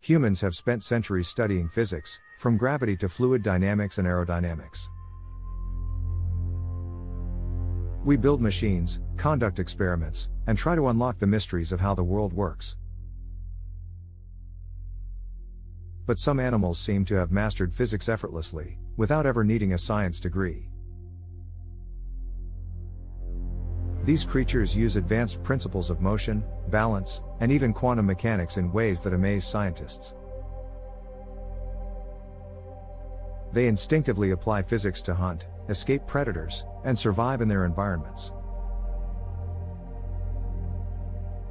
Humans have spent centuries studying physics, from gravity to fluid dynamics and aerodynamics. We build machines, conduct experiments, and try to unlock the mysteries of how the world works. But some animals seem to have mastered physics effortlessly, without ever needing a science degree. These creatures use advanced principles of motion, balance, and even quantum mechanics in ways that amaze scientists. They instinctively apply physics to hunt, escape predators, and survive in their environments.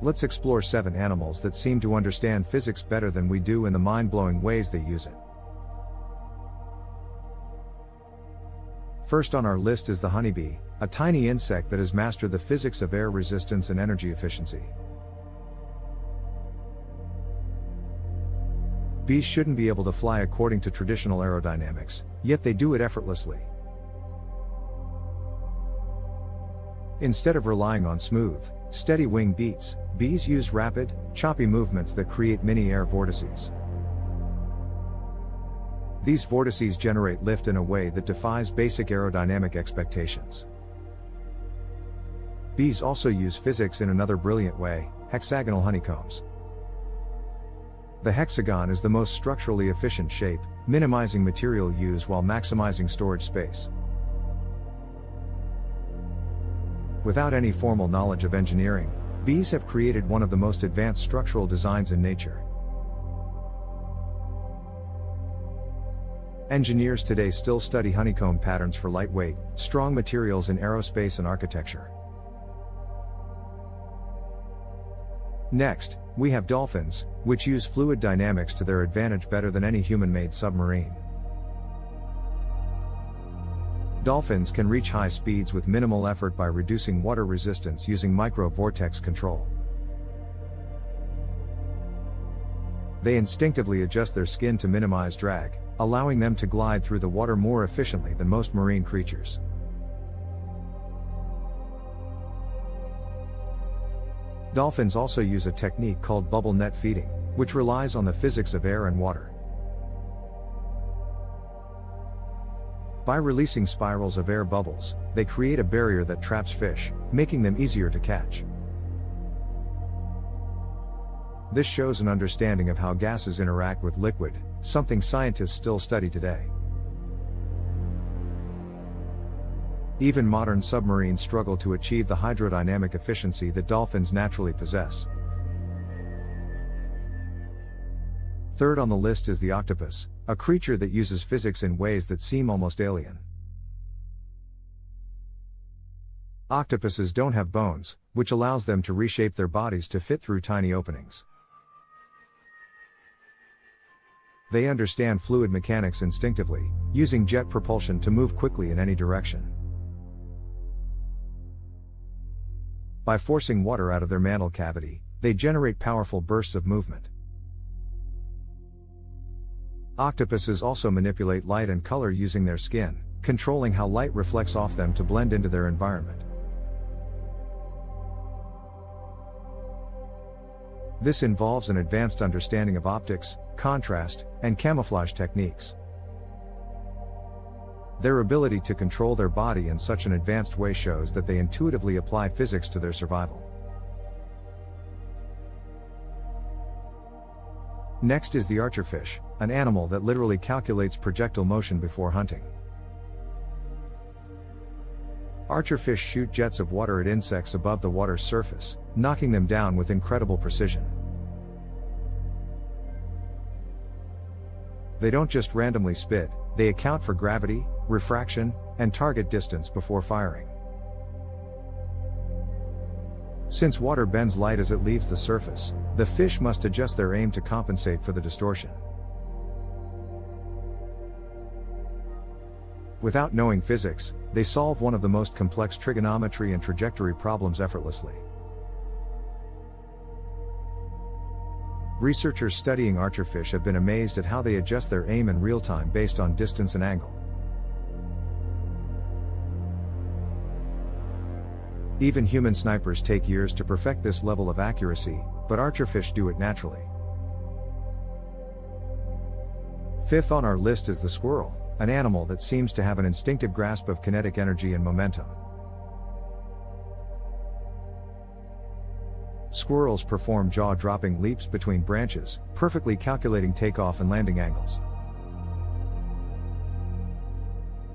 Let's explore 7 animals that seem to understand physics better than we do and the mind-blowing ways they use it. First on our list is the honeybee, a tiny insect that has mastered the physics of air resistance and energy efficiency. Bees shouldn't be able to fly according to traditional aerodynamics, yet they do it effortlessly. Instead of relying on smooth, steady wing beats, bees use rapid, choppy movements that create mini air vortices. These vortices generate lift in a way that defies basic aerodynamic expectations. Bees also use physics in another brilliant way: hexagonal honeycombs. The hexagon is the most structurally efficient shape, minimizing material use while maximizing storage space. Without any formal knowledge of engineering, bees have created one of the most advanced structural designs in nature. Engineers today still study honeycomb patterns for lightweight, strong materials in aerospace and architecture. Next, we have dolphins, which use fluid dynamics to their advantage better than any human-made submarine. Dolphins can reach high speeds with minimal effort by reducing water resistance using micro-vortex control. They instinctively adjust their skin to minimize drag, allowing them to glide through the water more efficiently than most marine creatures. Dolphins also use a technique called bubble net feeding, which relies on the physics of air and water. By releasing spirals of air bubbles, they create a barrier that traps fish, making them easier to catch. This shows an understanding of how gases interact with liquid, something scientists still study today. Even modern submarines struggle to achieve the hydrodynamic efficiency that dolphins naturally possess. Third on the list is the octopus, a creature that uses physics in ways that seem almost alien. Octopuses don't have bones, which allows them to reshape their bodies to fit through tiny openings. They understand fluid mechanics instinctively, using jet propulsion to move quickly in any direction. By forcing water out of their mantle cavity, they generate powerful bursts of movement. Octopuses also manipulate light and color using their skin, controlling how light reflects off them to blend into their environment. This involves an advanced understanding of optics, contrast, and camouflage techniques. Their ability to control their body in such an advanced way shows that they intuitively apply physics to their survival. Next is the archerfish, an animal that literally calculates projectile motion before hunting. Archerfish shoot jets of water at insects above the water's surface, knocking them down with incredible precision. They don't just randomly spit, they account for gravity, refraction, and target distance before firing. Since water bends light as it leaves the surface, the fish must adjust their aim to compensate for the distortion. Without knowing physics, they solve one of the most complex trigonometry and trajectory problems effortlessly. Researchers studying archerfish have been amazed at how they adjust their aim in real time based on distance and angle. Even human snipers take years to perfect this level of accuracy, but archerfish do it naturally. Fifth on our list is the squirrel, an animal that seems to have an instinctive grasp of kinetic energy and momentum. Squirrels perform jaw-dropping leaps between branches, perfectly calculating takeoff and landing angles.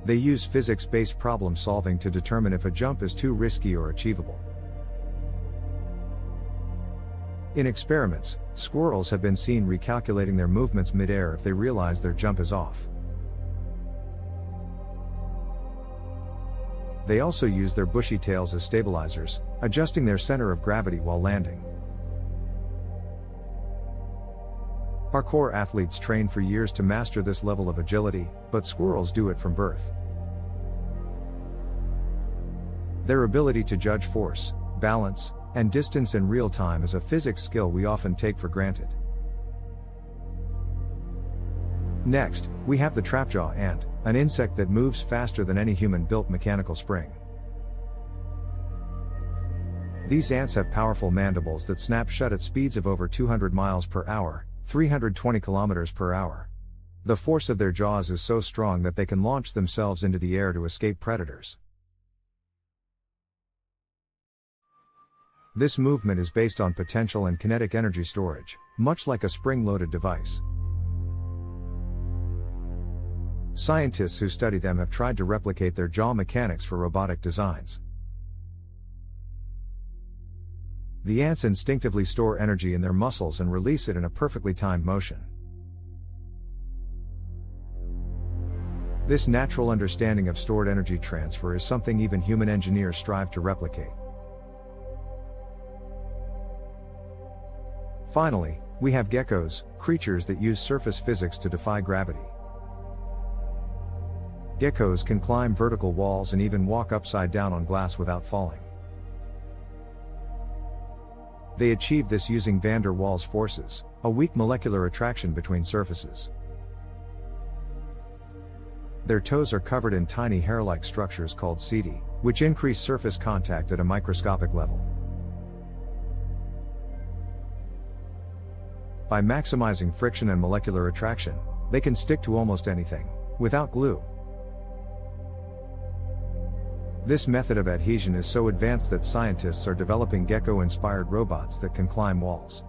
They use physics-based problem solving to determine if a jump is too risky or achievable. In experiments, squirrels have been seen recalculating their movements mid-air if they realize their jump is off. They also use their bushy tails as stabilizers, adjusting their center of gravity while landing. Parkour athletes train for years to master this level of agility, but squirrels do it from birth. Their ability to judge force, balance, and distance in real time is a physics skill we often take for granted. Next, we have the trapjaw ant, an insect that moves faster than any human-built mechanical spring. These ants have powerful mandibles that snap shut at speeds of over 200 miles per hour, 320 kilometers per hour. The force of their jaws is so strong that they can launch themselves into the air to escape predators. This movement is based on potential and kinetic energy storage, much like a spring-loaded device. Scientists who study them have tried to replicate their jaw mechanics for robotic designs. The ants instinctively store energy in their muscles and release it in a perfectly timed motion. This natural understanding of stored energy transfer is something even human engineers strive to replicate. Finally, we have geckos, creatures that use surface physics to defy gravity. Geckos can climb vertical walls and even walk upside down on glass without falling. They achieve this using van der Waals forces, a weak molecular attraction between surfaces. Their toes are covered in tiny hair-like structures called setae, which increase surface contact at a microscopic level. By maximizing friction and molecular attraction, they can stick to almost anything, without glue. This method of adhesion is so advanced that scientists are developing gecko-inspired robots that can climb walls.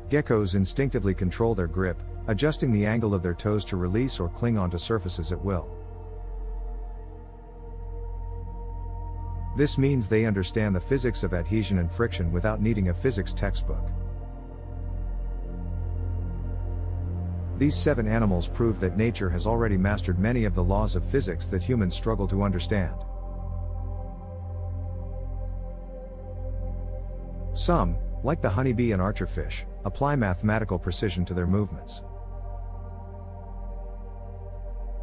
Geckos instinctively control their grip, adjusting the angle of their toes to release or cling onto surfaces at will. This means they understand the physics of adhesion and friction without needing a physics textbook. These 7 animals prove that nature has already mastered many of the laws of physics that humans struggle to understand. Some, like the honeybee and archerfish, apply mathematical precision to their movements.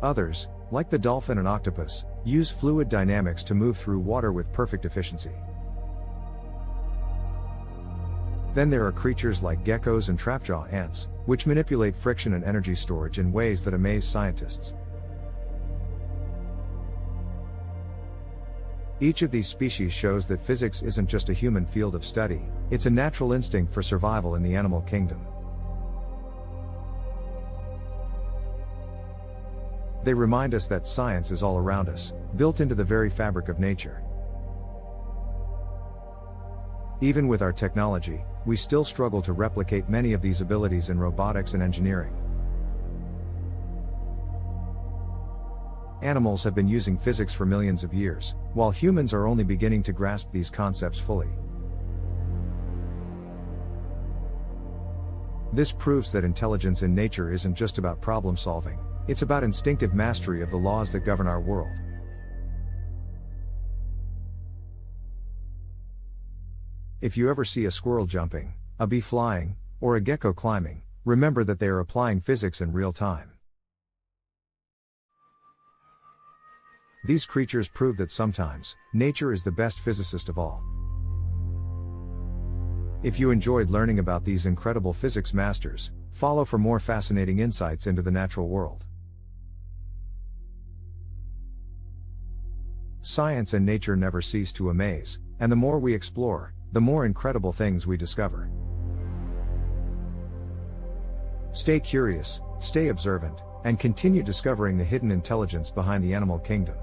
Others, like the dolphin and octopus, use fluid dynamics to move through water with perfect efficiency. Then there are creatures like geckos and trapjaw ants, which manipulate friction and energy storage in ways that amaze scientists. Each of these species shows that physics isn't just a human field of study, it's a natural instinct for survival in the animal kingdom. They remind us that science is all around us, built into the very fabric of nature. Even with our technology, we still struggle to replicate many of these abilities in robotics and engineering. Animals have been using physics for millions of years, while humans are only beginning to grasp these concepts fully. This proves that intelligence in nature isn't just about problem solving, it's about instinctive mastery of the laws that govern our world. If you ever see a squirrel jumping, a bee flying, or a gecko climbing, remember that they are applying physics in real time. These creatures prove that sometimes, nature is the best physicist of all. If you enjoyed learning about these incredible physics masters, follow for more fascinating insights into the natural world. Science and nature never cease to amaze, and the more we explore, the more incredible things we discover. Stay curious, stay observant, and continue discovering the hidden intelligence behind the animal kingdom.